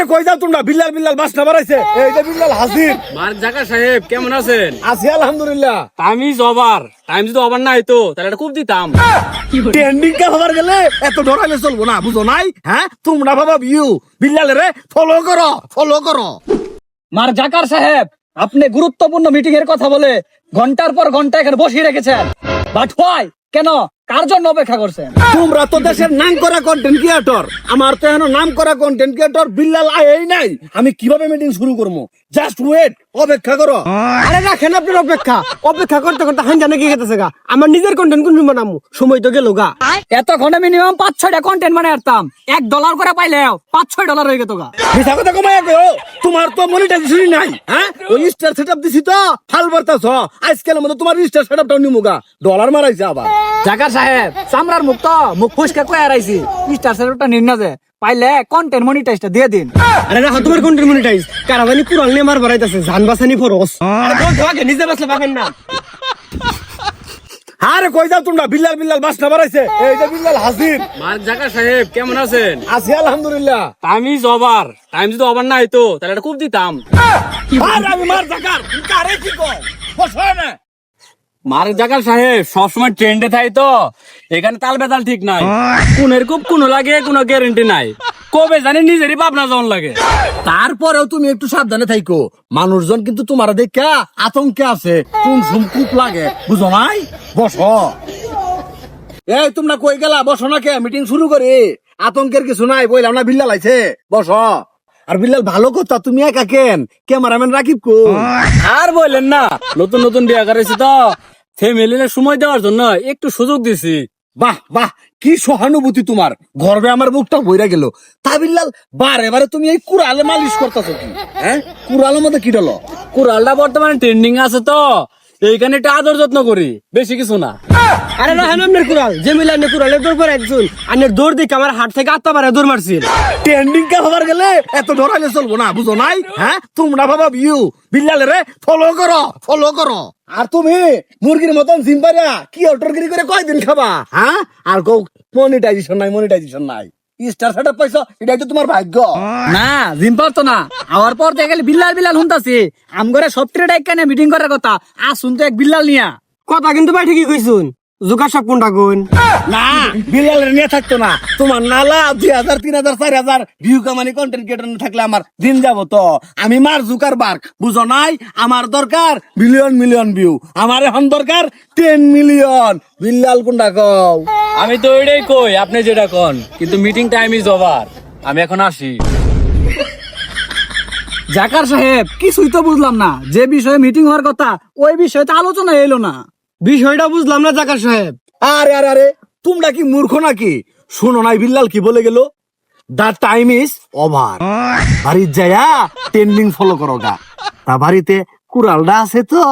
আরে কই যাও তোমরা? বিল্লাল বিল্লাল বাস না বাড়াইছে। এই যে বিল্লাল হাজির। মার্ক জাকার সাহেব কেমন আছেন? আছি আলহামদুলিল্লাহ। Time is over. টাইম যদি ওভার না হইতো তাহলে একটা খুব দিতাম। ট্রেন্ডিং কে খবর গেলে এত ডরাইলে চলবো না, বুঝো নাই? হ্যাঁ, তোমরা বাবা ভিউ বিল্লালের ফলো করো, ফলো করো। মার জাকার সাহেব, আপনি গুরুত্বপূর্ণ মিটিং এর কথা বলে ঘন্টার পর ঘন্টা এখানে বসিয়ে রেখেছেন। But why? কেন? কার জন্য অপেক্ষা করছেন? তোমরা তো দেশের নাম করা কন্টেন্ট ক্রিয়েটর, আমার তো এখন নাম করা কন্টেন্ট ক্রিয়েটর বিল্লাল আই নাই। আমি কিভাবে মিটিং শুরু করবো? জাস্ট ওয়েট, অপেক্ষা করো। আরে রাখেন আপনার অপেক্ষা। অপেক্ষা করতে করতে হাঞ্জানে কি খেতেছে গা? আমার নিজের কন্টেন্ট কোন বানামু, সময় তো গেল গা। এতক্ষণে মিনিমাম 5-6টা কন্টেন্ট মানে আসতাম। $1 করে পাইলেও $5-6 হয়ে গেত গা। মিথ্যা কথা কমাই গো। তোমার তো মনিটাইজেশনই নাই। হ্যাঁ, ওই স্টার সেটআপ দিছি তো ফাল বার্তাছ। আজকালের মধ্যে তোমার স্টার সেটআপটাও নিমুগা, ডলার মারাইছে আবার। জাকার সাহেব, চামড়ার মুখ তো মুখ ফুসকে কয়ে আইছি। স্টার সেটআপটা নিন না যে, পাইলে কন্টেন্ট মনিটাইজটা দিয়ে দিন। আরে রাখো তোমার কন্টেন্ট মনিটাইজ। কারাবানি কুরাল নিয়ে মার বাড়াইতেছে, জান বাসানি ফরস। আরে বল তোমাকে নিজে বাসলে পাবেন না। আরে কই যাও তোমরা? বিল্লাল বিল্লাল বাস না বাড়াইছে। এই যে বিল্লাল হাজির। মার্ক জাকার সাহেব কেমন আছেন? আছি আলহামদুলিল্লাহ। Time is over. টাইম যদি ওভার না হইতো তাহলে একটা খুব দিতাম। আরে আমি মার জাকার, কারে কি কও? বসো না। মার্ক জাকার সাহেব সবসময় ট্রেন্ডে থাই তো, এখানে তাল বেতাল ঠিক নাই। কোনের খুব কোনো লাগে, কোনো গ্যারেন্টি নাই। কবে জানি নিজেরই ভাবনা যখন লাগে। তারপরেও তুমি একটু সাবধানে থাইকো। মানুষজন কিন্তু তোমার দেখা আতঙ্কে আছে। কোন সুম কূপ লাগে, বুঝো নাই? বসো। এই তোমরা কই গেলা? বসো না কে? মিটিং শুরু করি। আতঙ্কের কিছু নাই, বইলাম না বিল্লাল আইছে। বসো। আর বিল্লাল ভালো কথা, তুমি একা কেন? ক্যামেরাম্যান রাকিব কো? আর বললেন না, নতুন নতুন বিয়ে করেছি তো ফ্যামিলির সময় দেওয়ার জন্য একটু সুযোগ দিছি। বাহ বাহ, কি সহানুভূতি তোমার। গর্বে আমার বুকটা বইরা গেল। তা বিল্লাল, বারে বারে তুমি এই কুড়ালে মালিশ করতেছো কি? হ্যাঁ, কুড়ালের মধ্যে কি ডলো? কুড়ালটা বর্তমানে ট্রেন্ডিং আছে তো এইখানে একটু আদর যত্ন করি, বেশি কিছু না। আরে রাখেন আপনার কুরাল। যে মিলে আপনি কুরালের দৌড় করে একজন আনের দৌড় দিকে আমার হাট থেকে আত্মা পারে দৌড় মারছিল। ট্রেন্ডিং কে খবর গেলে এত ডরাইলে চলবো না, বুঝো নাই? হ্যাঁ, তোমরা বাবা ভিউ বিল্লালের ফলো করো, ফলো করো। আর তুমি মুরগির মতন জিম পারা কি অটরগিরি করে কয়দিন খাবা? হ্যাঁ, আর কো মনিটাইজেশন নাই, মনিটাইজেশন নাই। স্টার সেটআপ পাইছো, এটাই তো তোমার ভাগ্য। না, জিম পারতো না। আওয়ার পর দেখে বিল্লাল বিল্লাল হুনতাছি। আমগরে সফটওয়্যার এখানে মিটিং করার কথা। আর শুনতো এক বিল্লাল নিয়া কথা কিন্তু ভাই ঠিকই কইছুন। জোকার সব কোনটা কোন? না, বিল্লালের নিয়ে থাকতো না। তোমার নালা 2000, 3000, 4000 ভিউ কামানি কন্টেন্ট ক্রিয়েটর থাকলে আমার দিন যাব তো। আমি মার জুকার বার্গ, বুঝো নাই? আমার দরকার মিলিয়ন মিলিয়ন ভিউ। আমার এখন দরকার 10 মিলিয়ন। বিল্লাল কোনটা কও? আমি তো ওইটাই কই, আপনি যেটা কন। কিন্তু মিটিং টাইম ইজ ওভার। আমি এখন আসি। জাকার সাহেব, কিছুই তো বুঝলাম না। যে বিষয়ে মিটিং হওয়ার কথা ওই বিষয়ে তো আলোচনা এলো না। বিষয়টা বুঝলাম না জাকার সাহেব। আরে আরে আরে, তোমরা কি মূর্খ নাকি? শোনো নাই বিল্লাল কি বলে গেল? The time is over. বাড়ির যায়া ট্রেন্ডিং ফলো করো গা। তা বাড়িতে কুড়ালটা আছে তো?